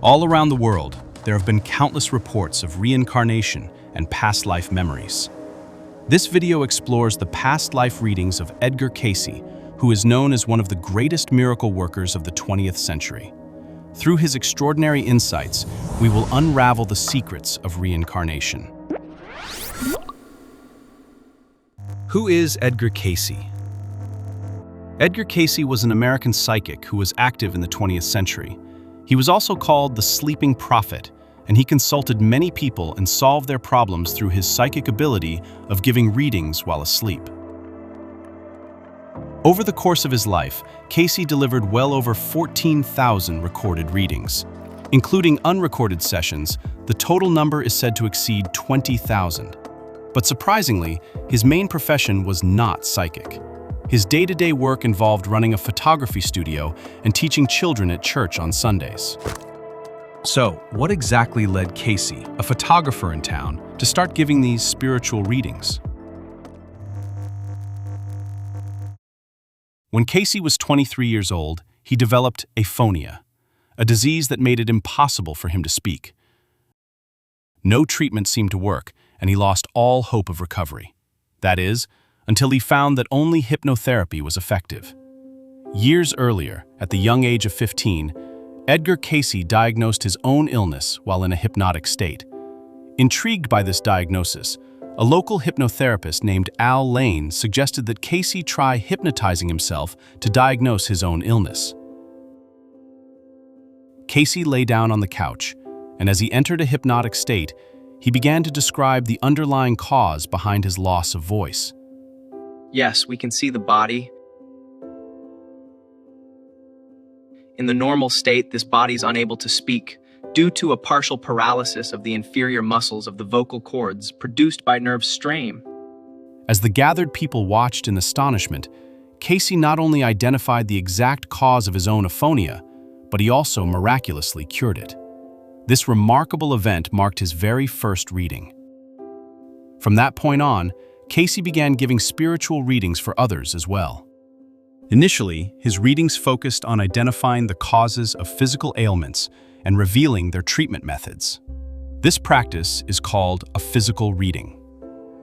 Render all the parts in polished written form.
All around the world, there have been countless reports of reincarnation and past life memories. This video explores the past life readings of Edgar Cayce, who is known as one of the greatest miracle workers of the 20th century. Through his extraordinary insights, we will unravel the secrets of reincarnation. Who is Edgar Cayce? Edgar Cayce was an American psychic who was active in the 20th century. He was also called the Sleeping Prophet, and he consulted many people and solved their problems through his psychic ability of giving readings while asleep. Over the course of his life, Cayce delivered well over 14,000 recorded readings. Including unrecorded sessions, the total number is said to exceed 20,000. But surprisingly, his main profession was not psychic. His day-to-day work involved running a photography studio and teaching children at church on Sundays. So, what exactly led Cayce, a photographer in town, to start giving these spiritual readings? When Cayce was 23 years old, he developed aphonia, a disease that made it impossible for him to speak. No treatment seemed to work, and he lost all hope of recovery. That is, until he found that only hypnotherapy was effective. Years earlier, at the young age of 15, Edgar Cayce diagnosed his own illness while in a hypnotic state. Intrigued by this diagnosis, a local hypnotherapist named Lynn suggested that Cayce try hypnotizing himself to diagnose his own illness. Cayce lay down on the couch, and as he entered a hypnotic state, he began to describe the underlying cause behind his loss of voice. Yes, we can see the body. In the normal state, this body is unable to speak due to a partial paralysis of the inferior muscles of the vocal cords produced by nerve strain. As the gathered people watched in astonishment, Cayce not only identified the exact cause of his own aphonia, but he also miraculously cured it. This remarkable event marked his very first reading. From that point on, Cayce began giving spiritual readings for others as well. Initially, his readings focused on identifying the causes of physical ailments and revealing their treatment methods. This practice is called a physical reading.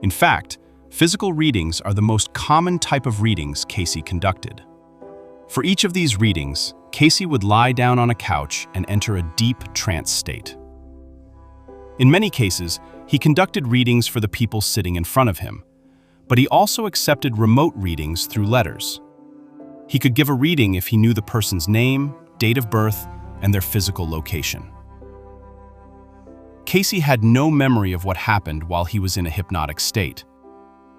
In fact, physical readings are the most common type of readings Cayce conducted. For each of these readings, Cayce would lie down on a couch and enter a deep trance state. In many cases, he conducted readings for the people sitting in front of him, but he also accepted remote readings through letters. He could give a reading if he knew the person's name, date of birth, and their physical location. Cayce had no memory of what happened while he was in a hypnotic state.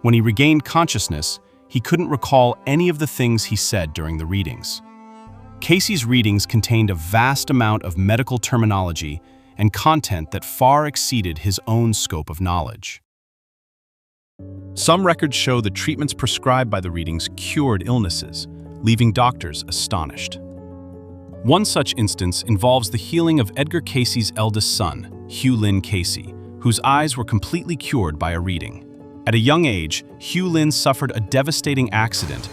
When he regained consciousness, he couldn't recall any of the things he said during the readings. Cayce's readings contained a vast amount of medical terminology and content that far exceeded his own scope of knowledge. Some records show the treatments prescribed by the readings cured illnesses, leaving doctors astonished. One such instance involves the healing of Edgar Cayce's eldest son, Lynn Cayce, whose eyes were completely cured by a reading. At a young age, Lynn suffered a devastating accident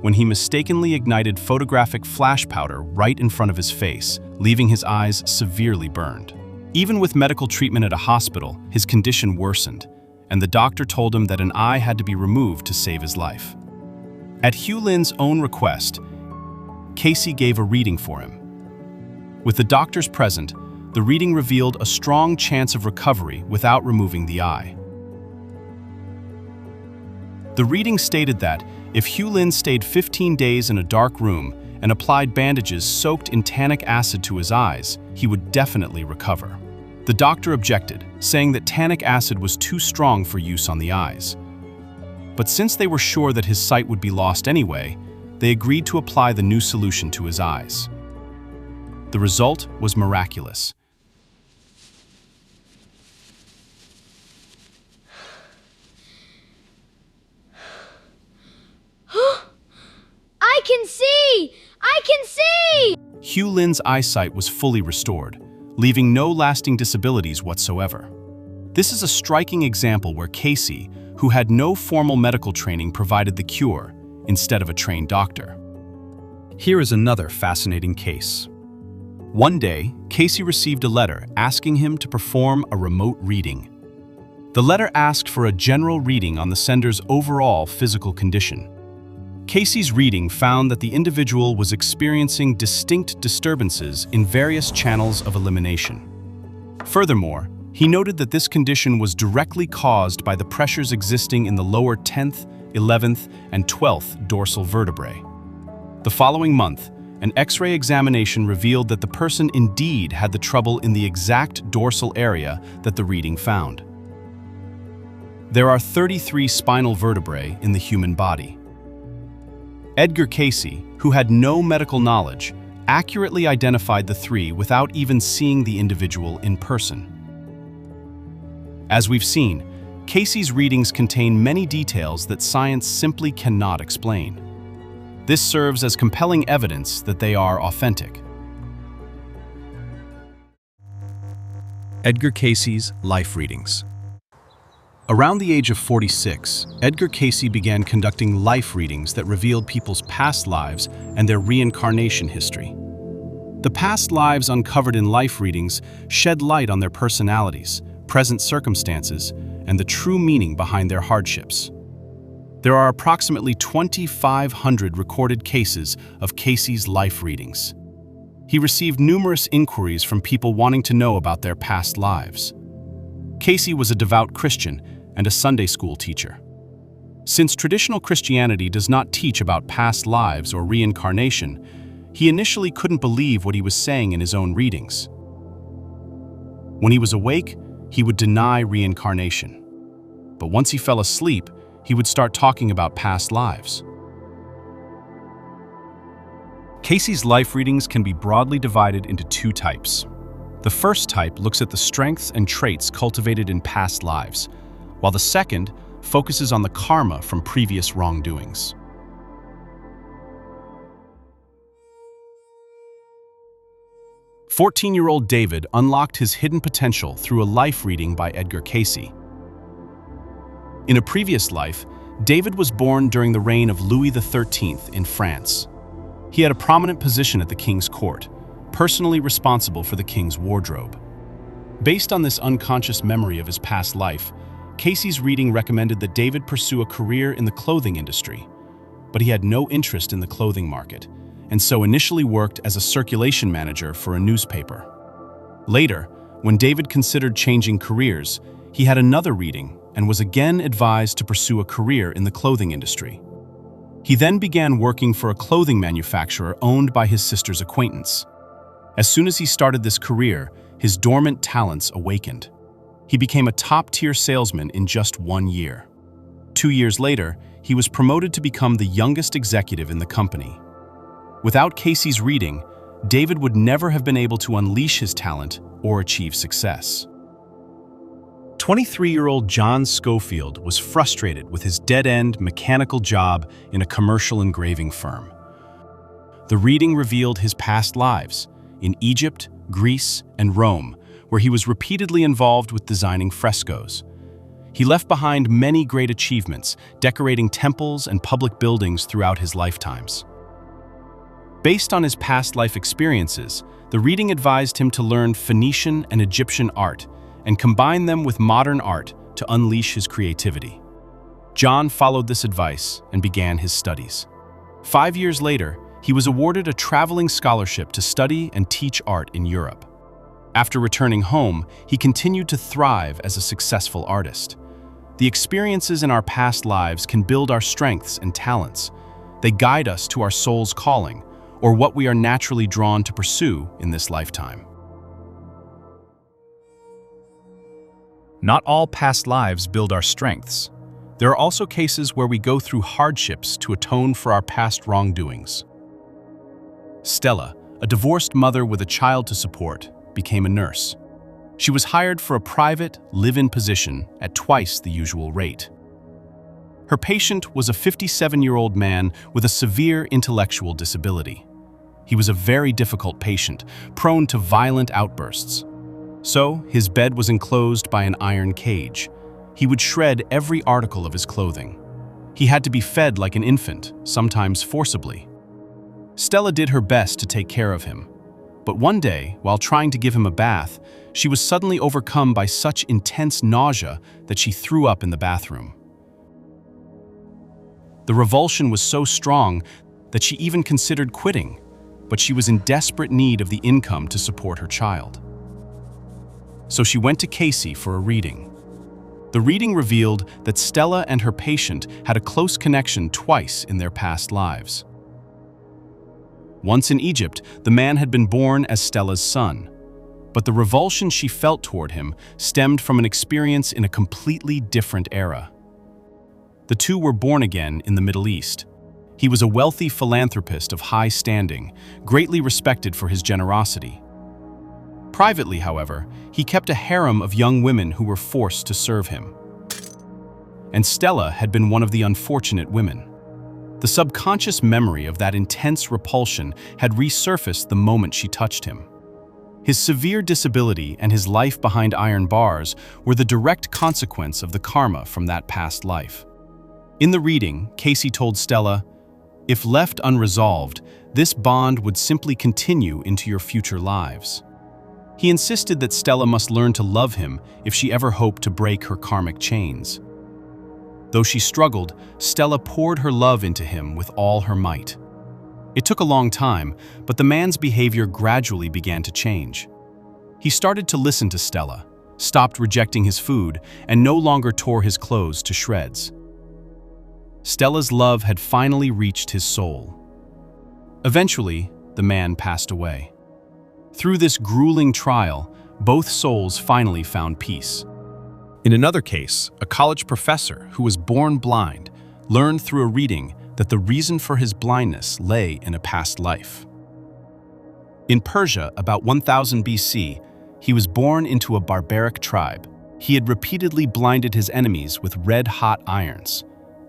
when he mistakenly ignited photographic flash powder right in front of his face, leaving his eyes severely burned. Even with medical treatment at a hospital, his condition worsened, and the doctor told him that an eye had to be removed to save his life. At Lynn's own request, Cayce gave a reading for him. With the doctors present, the reading revealed a strong chance of recovery without removing the eye. The reading stated that if Lynn stayed 15 days in a dark room and applied bandages soaked in tannic acid to his eyes, he would definitely recover. The doctor objected, saying that tannic acid was too strong for use on the eyes. But since they were sure that his sight would be lost anyway, they agreed to apply the new solution to his eyes. The result was miraculous. I can see! I can see! Lynn's eyesight was fully restored, leaving no lasting disabilities whatsoever. This is a striking example where Cayce, who had no formal medical training, provided the cure instead of a trained doctor. Here is another fascinating case. One day, Cayce received a letter asking him to perform a remote reading. The letter asked for a general reading on the sender's overall physical condition. Cayce's reading found that the individual was experiencing distinct disturbances in various channels of elimination. Furthermore, he noted that this condition was directly caused by the pressures existing in the lower 10th, 11th, and 12th dorsal vertebrae. The following month, an X-ray examination revealed that the person indeed had the trouble in the exact dorsal area that the reading found. There are 33 spinal vertebrae in the human body. Edgar Cayce, who had no medical knowledge, accurately identified the three without even seeing the individual in person. As we've seen, Cayce's readings contain many details that science simply cannot explain. This serves as compelling evidence that they are authentic. Edgar Cayce's life readings. Around the age of 46, Edgar Cayce began conducting life readings that revealed people's past lives and their reincarnation history. The past lives uncovered in life readings shed light on their personalities, present circumstances, and the true meaning behind their hardships. There are approximately 2,500 recorded cases of Cayce's life readings. He received numerous inquiries from people wanting to know about their past lives. Cayce was a devout Christian and a Sunday school teacher. Since traditional Christianity does not teach about past lives or reincarnation, he initially couldn't believe what he was saying in his own readings. When he was awake, he would deny reincarnation. But once he fell asleep, he would start talking about past lives. Cayce's life readings can be broadly divided into two types. The first type looks at the strengths and traits cultivated in past lives, while the second focuses on the karma from previous wrongdoings. "14-year-old David unlocked his hidden potential through a life reading by Edgar Cayce. In a previous life, David was born during the reign of Louis XIII in France. He had a prominent position at the king's court, personally responsible for the king's wardrobe. Based on this unconscious memory of his past life, Cayce's reading recommended that David pursue a career in the clothing industry, but he had no interest in the clothing market, and so initially worked as a circulation manager for a newspaper. Later, when David considered changing careers, he had another reading and was again advised to pursue a career in the clothing industry. He then began working for a clothing manufacturer owned by his sister's acquaintance. As soon as he started this career, his dormant talents awakened. He became a top-tier salesman in just 1 year. 2 years later, he was promoted to become the youngest executive in the company. Without Cayce's reading, David would never have been able to unleash his talent or achieve success. 23-year-old John Schofield was frustrated with his dead-end mechanical job in a commercial engraving firm. The reading revealed his past lives in Egypt, Greece, and Rome, where he was repeatedly involved with designing frescoes. He left behind many great achievements, decorating temples and public buildings throughout his lifetimes. Based on his past life experiences, the reading advised him to learn Phoenician and Egyptian art and combine them with modern art to unleash his creativity. John followed this advice and began his studies. 5 years later, he was awarded a traveling scholarship to study and teach art in Europe. After returning home, he continued to thrive as a successful artist. The experiences in our past lives can build our strengths and talents. They guide us to our soul's calling, or what we are naturally drawn to pursue in this lifetime. Not all past lives build our strengths. There are also cases where we go through hardships to atone for our past wrongdoings. Stella, a divorced mother with a child to support, became a nurse. She was hired for a private, live-in position at twice the usual rate. Her patient was a 57-year-old man with a severe intellectual disability. He was a very difficult patient, prone to violent outbursts. So, his bed was enclosed by an iron cage. He would shred every article of his clothing. He had to be fed like an infant, sometimes forcibly. Stella did her best to take care of him. But one day, while trying to give him a bath, she was suddenly overcome by such intense nausea that she threw up in the bathroom. The revulsion was so strong that she even considered quitting, but she was in desperate need of the income to support her child. So she went to Cayce for a reading. The reading revealed that Stella and her patient had a close connection twice in their past lives. Once in Egypt, the man had been born as Stella's son, but the revulsion she felt toward him stemmed from an experience in a completely different era. The two were born again in the Middle East. He was a wealthy philanthropist of high standing, greatly respected for his generosity. Privately, however, he kept a harem of young women who were forced to serve him. And Stella had been one of the unfortunate women. The subconscious memory of that intense repulsion had resurfaced the moment she touched him. His severe disability and his life behind iron bars were the direct consequence of the karma from that past life. In the reading, Cayce told Stella, "If left unresolved, this bond would simply continue into your future lives." He insisted that Stella must learn to love him if she ever hoped to break her karmic chains. Though she struggled, Stella poured her love into him with all her might. It took a long time, but the man's behavior gradually began to change. He started to listen to Stella, stopped rejecting his food, and no longer tore his clothes to shreds. Stella's love had finally reached his soul. Eventually, the man passed away. Through this grueling trial, both souls finally found peace. In another case, a college professor who was born blind learned through a reading that the reason for his blindness lay in a past life. In Persia, about 1000 BC, he was born into a barbaric tribe. He had repeatedly blinded his enemies with red-hot irons.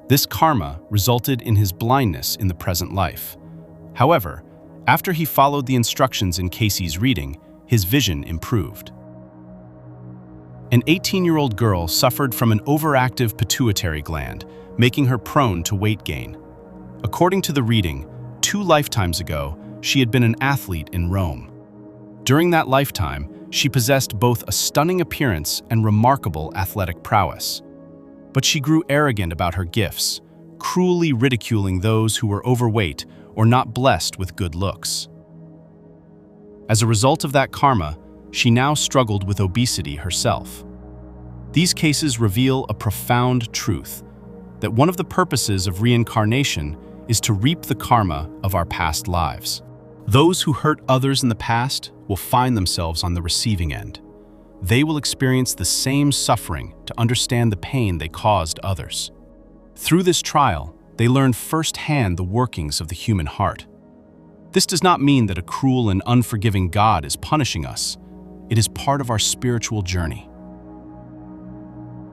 This karma resulted in his blindness in the present life. However, after he followed the instructions in Cayce's reading, his vision improved. An 18-year-old girl suffered from an overactive pituitary gland, making her prone to weight gain. According to the reading, 2 lifetimes ago, she had been an athlete in Rome. During that lifetime, she possessed both a stunning appearance and remarkable athletic prowess. But she grew arrogant about her gifts, cruelly ridiculing those who were overweight or not blessed with good looks. As a result of that karma, she now struggled with obesity herself. These cases reveal a profound truth, that one of the purposes of reincarnation is to reap the karma of our past lives. Those who hurt others in the past will find themselves on the receiving end. They will experience the same suffering to understand the pain they caused others. Through this trial, they learn firsthand the workings of the human heart. This does not mean that a cruel and unforgiving God is punishing us. It is part of our spiritual journey.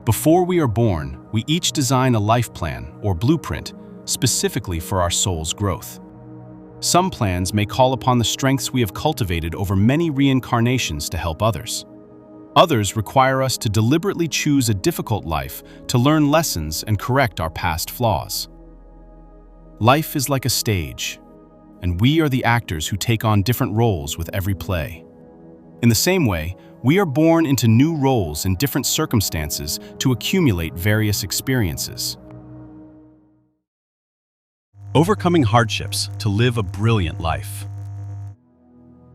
Before we are born, we each design a life plan or blueprint specifically for our soul's growth. Some plans may call upon the strengths we have cultivated over many reincarnations to help others. Others require us to deliberately choose a difficult life to learn lessons and correct our past flaws. Life is like a stage, and we are the actors who take on different roles with every play. In the same way, we are born into new roles in different circumstances to accumulate various experiences. Overcoming hardships to live a brilliant life.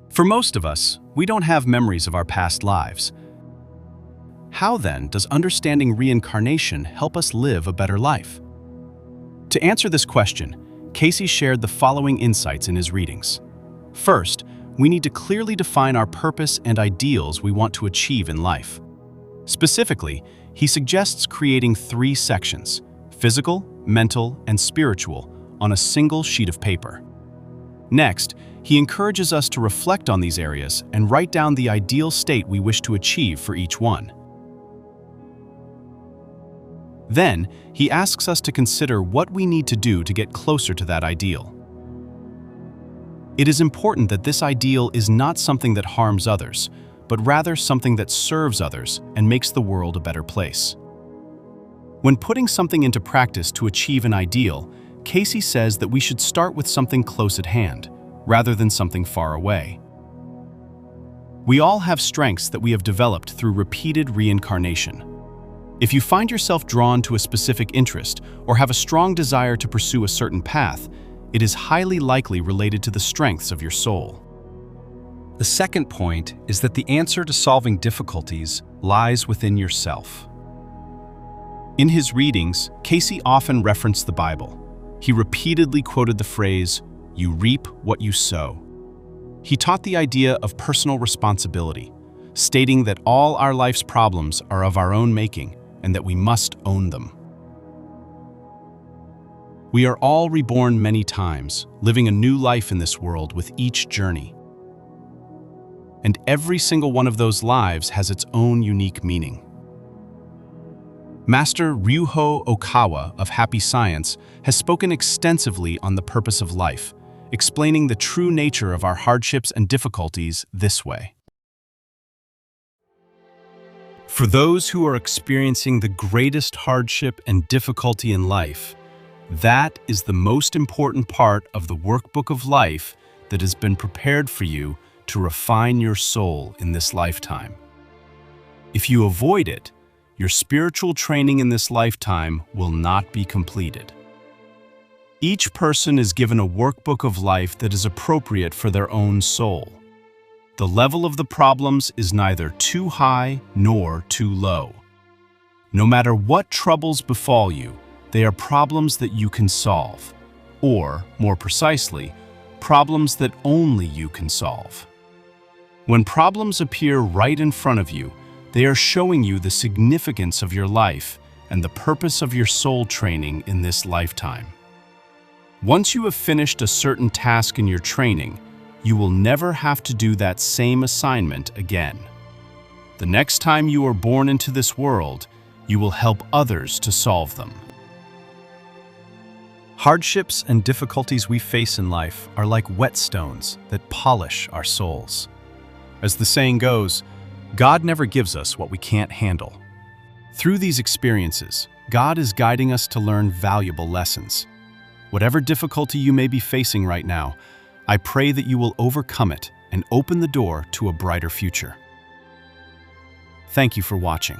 For most of us, we don't have memories of our past lives. How then does understanding reincarnation help us live a better life? To answer this question, Cayce shared the following insights in his readings. First, we need to clearly define our purpose and ideals we want to achieve in life. Specifically, he suggests creating 3 sections: physical, mental, and spiritual, on a single sheet of paper. Next, he encourages us to reflect on these areas and write down the ideal state we wish to achieve for each one. Then, he asks us to consider what we need to do to get closer to that ideal. It is important that this ideal is not something that harms others, but rather something that serves others and makes the world a better place. When putting something into practice to achieve an ideal, Cayce says that we should start with something close at hand, rather than something far away. We all have strengths that we have developed through repeated reincarnation. If you find yourself drawn to a specific interest or have a strong desire to pursue a certain path, it is highly likely related to the strengths of your soul. The second point is that the answer to solving difficulties lies within yourself. In his readings, Cayce often referenced the Bible. He repeatedly quoted the phrase, "You reap what you sow." He taught the idea of personal responsibility, stating that all our life's problems are of our own making and that we must own them. We are all reborn many times, living a new life in this world with each journey. And every single one of those lives has its own unique meaning. Master Ryuho Okawa of Happy Science has spoken extensively on the purpose of life, explaining the true nature of our hardships and difficulties this way. For those who are experiencing the greatest hardship and difficulty in life, that is the most important part of the workbook of life that has been prepared for you to refine your soul in this lifetime. If you avoid it, your spiritual training in this lifetime will not be completed. Each person is given a workbook of life that is appropriate for their own soul. The level of the problems is neither too high nor too low. No matter what troubles befall you, they are problems that you can solve, or, more precisely, problems that only you can solve. When problems appear right in front of you, they are showing you the significance of your life and the purpose of your soul training in this lifetime. Once you have finished a certain task in your training, you will never have to do that same assignment again. The next time you are born into this world, you will help others to solve them. Hardships and difficulties we face in life are like whetstones that polish our souls. As the saying goes, God never gives us what we can't handle. Through these experiences, God is guiding us to learn valuable lessons. Whatever difficulty you may be facing right now, I pray that you will overcome it and open the door to a brighter future. Thank you for watching.